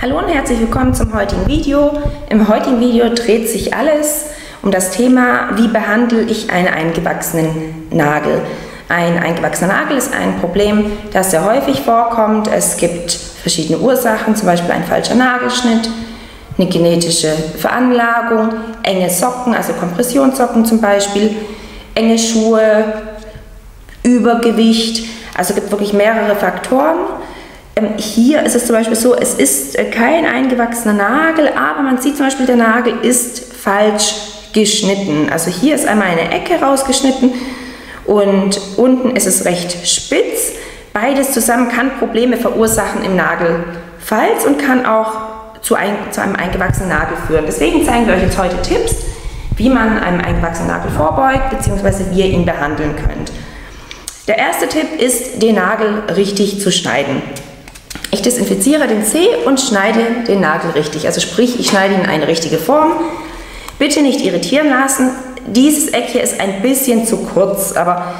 Hallo und herzlich willkommen zum heutigen Video. Im heutigen Video dreht sich alles um das Thema, wie behandle ich einen eingewachsenen Nagel. Ein eingewachsener Nagel ist ein Problem, das sehr häufig vorkommt. Es gibt verschiedene Ursachen, zum Beispiel ein falscher Nagelschnitt, eine genetische Veranlagung, enge Socken, also Kompressionssocken zum Beispiel, enge Schuhe, Übergewicht. Also es gibt wirklich mehrere Faktoren. Hier ist es zum Beispiel so, es ist kein eingewachsener Nagel, aber man sieht zum Beispiel, der Nagel ist falsch geschnitten. Also hier ist einmal eine Ecke rausgeschnitten und unten ist es recht spitz. Beides zusammen kann Probleme verursachen im Nagelfalz und kann auch zu einem eingewachsenen Nagel führen. Deswegen zeigen wir euch jetzt heute Tipps, wie man einem eingewachsenen Nagel vorbeugt, beziehungsweise wie ihr ihn behandeln könnt. Der erste Tipp ist, den Nagel richtig zu schneiden. Ich desinfiziere den Zeh und schneide den Nagel richtig. Also sprich, ich schneide ihn in eine richtige Form. Bitte nicht irritieren lassen. Dieses Eck hier ist ein bisschen zu kurz, aber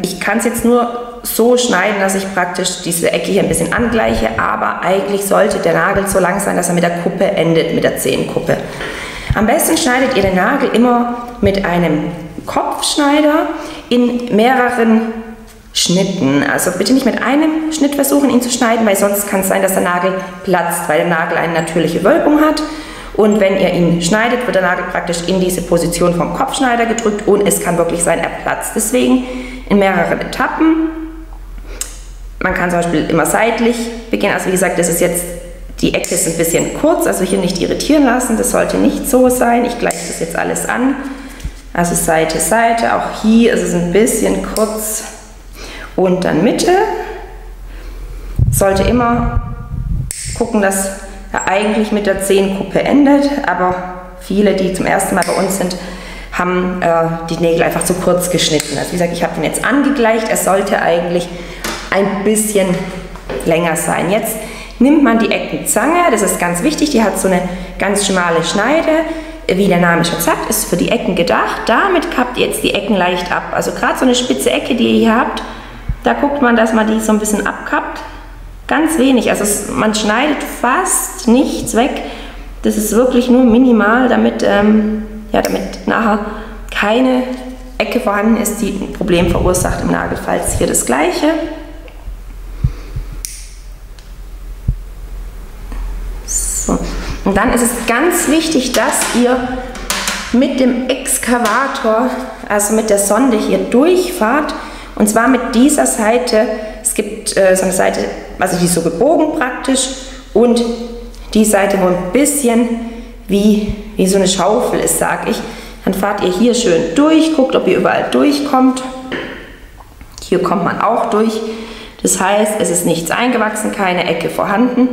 ich kann es jetzt nur so schneiden, dass ich praktisch diese Ecke hier ein bisschen angleiche, aber eigentlich sollte der Nagel so lang sein, dass er mit der Kuppe endet, mit der Zehenkuppe. Am besten schneidet ihr den Nagel immer mit einem Kopfschneider in mehreren Schnitten. Also bitte nicht mit einem Schnitt versuchen, ihn zu schneiden, weil sonst kann es sein, dass der Nagel platzt, weil der Nagel eine natürliche Wölbung hat. Und wenn ihr ihn schneidet, wird der Nagel praktisch in diese Position vom Kopfschneider gedrückt und es kann wirklich sein, er platzt. Deswegen in mehreren Etappen. Man kann zum Beispiel immer seitlich beginnen. Also wie gesagt, das ist jetzt, die Ecke ist ein bisschen kurz, also hier nicht irritieren lassen. Das sollte nicht so sein. Ich gleiche das jetzt alles an. Also Seite, Seite. Auch hier ist es ein bisschen kurz. Und dann Mitte. Sollte immer gucken, dass er eigentlich mit der Zehenkuppe endet, aber viele, die zum ersten Mal bei uns sind, haben die Nägel einfach zu kurz geschnitten. Also wie gesagt, ich habe ihn jetzt angegleicht, er sollte eigentlich ein bisschen länger sein. Jetzt nimmt man die Eckenzange, das ist ganz wichtig, die hat so eine ganz schmale Schneide, wie der Name schon sagt, ist für die Ecken gedacht. Damit kappt ihr jetzt die Ecken leicht ab. Also gerade so eine spitze Ecke, die ihr hier habt, da guckt man, dass man die so ein bisschen abkappt. Ganz wenig, also man schneidet fast nichts weg. Das ist wirklich nur minimal, damit, damit nachher keine Ecke vorhanden ist, die ein Problem verursacht im Nagelfalz. Hier das Gleiche. So. Und dann ist es ganz wichtig, dass ihr mit dem Exkavator, also mit der Sonde hier durchfahrt. Und zwar mit dieser Seite. Es gibt so eine Seite, also die ist so gebogen praktisch, und die Seite, wo ein bisschen wie so eine Schaufel ist, sag ich. Dann fahrt ihr hier schön durch, guckt, ob ihr überall durchkommt. Hier kommt man auch durch. Das heißt, es ist nichts eingewachsen, keine Ecke vorhanden.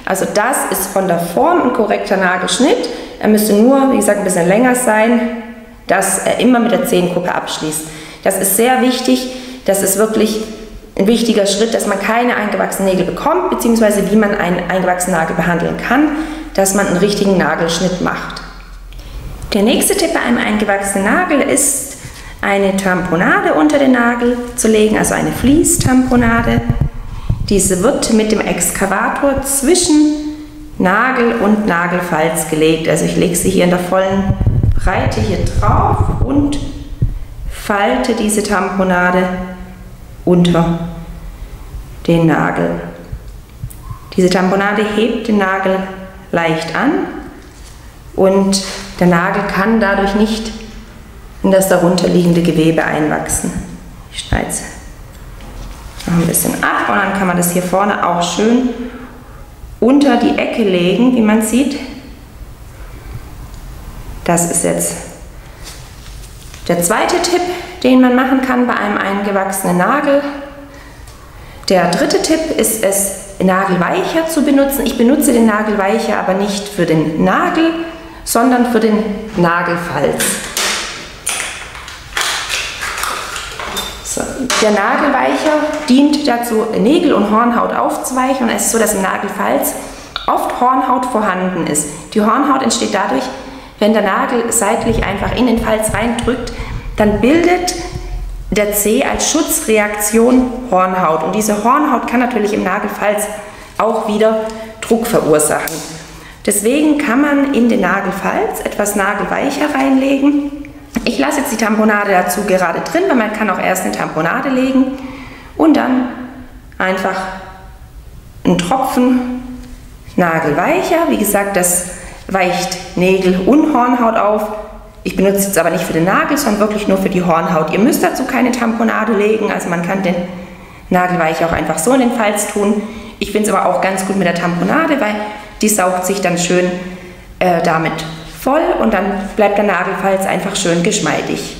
Also das ist von der Form ein korrekter Nagelschnitt. Er müsste nur, wie gesagt, ein bisschen länger sein, dass er immer mit der Zehenkuppe abschließt. Das ist sehr wichtig. Das ist wirklich ein wichtiger Schritt, dass man keine eingewachsenen Nägel bekommt, beziehungsweise wie man einen eingewachsenen Nagel behandeln kann, dass man einen richtigen Nagelschnitt macht. Der nächste Tipp bei einem eingewachsenen Nagel ist, eine Tamponade unter den Nagel zu legen, also eine Fließtamponade. Diese wird mit dem Exkavator zwischen Nagel und Nagelfalz gelegt. Also ich lege sie hier in der vollen Breite hier drauf und falte diese Tamponade unter den Nagel. Diese Tamponade hebt den Nagel leicht an und der Nagel kann dadurch nicht in das darunter liegende Gewebe einwachsen. Ich schneide es noch ein bisschen ab und dann kann man das hier vorne auch schön unter die Ecke legen, wie man sieht. Das ist jetzt der zweite Tipp, den man machen kann bei einem eingewachsenen Nagel. Der dritte Tipp ist es, Nagelweicher zu benutzen. Ich benutze den Nagelweicher aber nicht für den Nagel, sondern für den Nagelfalz. So, der Nagelweicher dient dazu, Nägel und Hornhaut aufzuweichen, und es ist so, dass im Nagelfalz oft Hornhaut vorhanden ist. Die Hornhaut entsteht dadurch, wenn der Nagel seitlich einfach in den Falz reindrückt, dann bildet der Zeh als Schutzreaktion Hornhaut. Und diese Hornhaut kann natürlich im Nagelfalz auch wieder Druck verursachen. Deswegen kann man in den Nagelfalz etwas Nagelweicher reinlegen. Ich lasse jetzt die Tamponade dazu gerade drin, weil man kann auch erst eine Tamponade legen und dann einfach einen Tropfen Nagelweicher. Wie gesagt, das weicht Nägel und Hornhaut auf. Ich benutze es jetzt aber nicht für den Nagel, sondern wirklich nur für die Hornhaut. Ihr müsst dazu keine Tamponade legen, also man kann den Nagelweicher auch einfach so in den Falz tun. Ich finde es aber auch ganz gut mit der Tamponade, weil die saugt sich dann schön damit voll und dann bleibt der Nagelfalz einfach schön geschmeidig.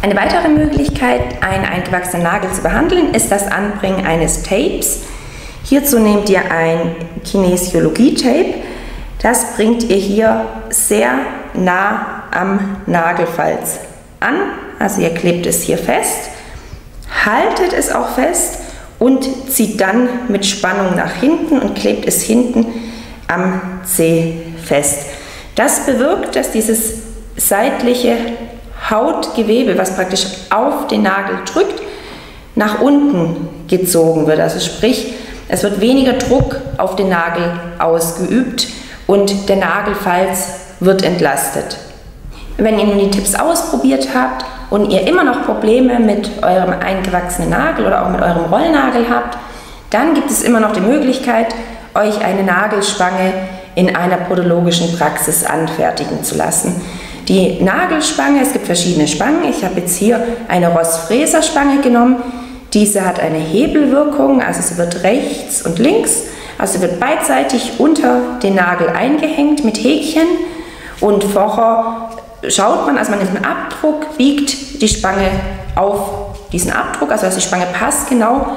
Eine weitere Möglichkeit, einen eingewachsenen Nagel zu behandeln, ist das Anbringen eines Tapes. Hierzu nehmt ihr ein Kinesiologie-Tape. Das bringt ihr hier sehr nah am Nagelfalz an. Also ihr klebt es hier fest, haltet es auch fest und zieht dann mit Spannung nach hinten und klebt es hinten am Zeh fest. Das bewirkt, dass dieses seitliche Hautgewebe, was praktisch auf den Nagel drückt, nach unten gezogen wird. Also sprich, es wird weniger Druck auf den Nagel ausgeübt und der Nagelfalz wird entlastet. Wenn ihr nun die Tipps ausprobiert habt und ihr immer noch Probleme mit eurem eingewachsenen Nagel oder auch mit eurem Rollnagel habt, dann gibt es immer noch die Möglichkeit, euch eine Nagelspange in einer podologischen Praxis anfertigen zu lassen. Die Nagelspange, es gibt verschiedene Spangen, ich habe jetzt hier eine Ross-Fräser-Spange genommen. Diese hat eine Hebelwirkung, also sie wird rechts und links, also sie wird beidseitig unter den Nagel eingehängt mit Häkchen und vorher schaut man, also man nimmt einen Abdruck, biegt die Spange auf diesen Abdruck, also dass die Spange passgenau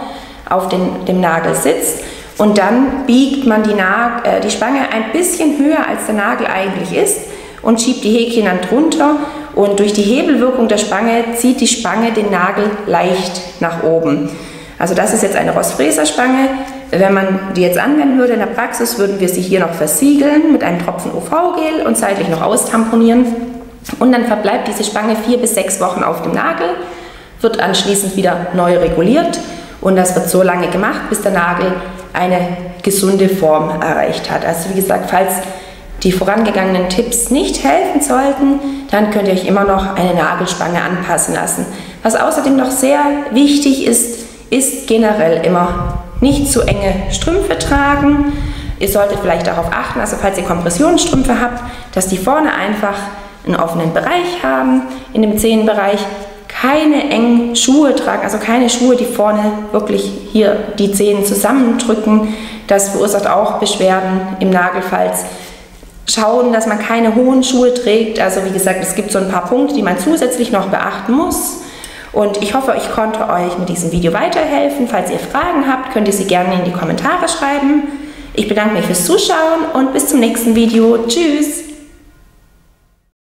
auf dem Nagel sitzt und dann biegt man die Spange ein bisschen höher als der Nagel eigentlich ist und schiebt die Häkchen dann drunter und durch die Hebelwirkung der Spange zieht die Spange den Nagel leicht nach oben. Also das ist jetzt eine Ross-Fräser-Spange. Wenn man die jetzt anwenden würde in der Praxis, würden wir sie hier noch versiegeln mit einem Tropfen UV-Gel und seitlich noch austamponieren. Und dann verbleibt diese Spange 4 bis 6 Wochen auf dem Nagel, wird anschließend wieder neu reguliert und das wird so lange gemacht, bis der Nagel eine gesunde Form erreicht hat. Also wie gesagt, falls die vorangegangenen Tipps nicht helfen sollten, dann könnt ihr euch immer noch eine Nagelspange anpassen lassen. Was außerdem noch sehr wichtig ist, ist generell immer nicht zu enge Strümpfe tragen. Ihr solltet vielleicht darauf achten, also falls ihr Kompressionsstrümpfe habt, dass die vorne einfach einen offenen Bereich haben, in dem Zehenbereich keine engen Schuhe tragen, also keine Schuhe, die vorne wirklich hier die Zehen zusammendrücken. Das verursacht auch Beschwerden im Nagelfalz. Schauen, dass man keine hohen Schuhe trägt, also wie gesagt, es gibt so ein paar Punkte, die man zusätzlich noch beachten muss. Und ich hoffe, ich konnte euch mit diesem Video weiterhelfen. Falls ihr Fragen habt, könnt ihr sie gerne in die Kommentare schreiben. Ich bedanke mich fürs Zuschauen und bis zum nächsten Video. Tschüss!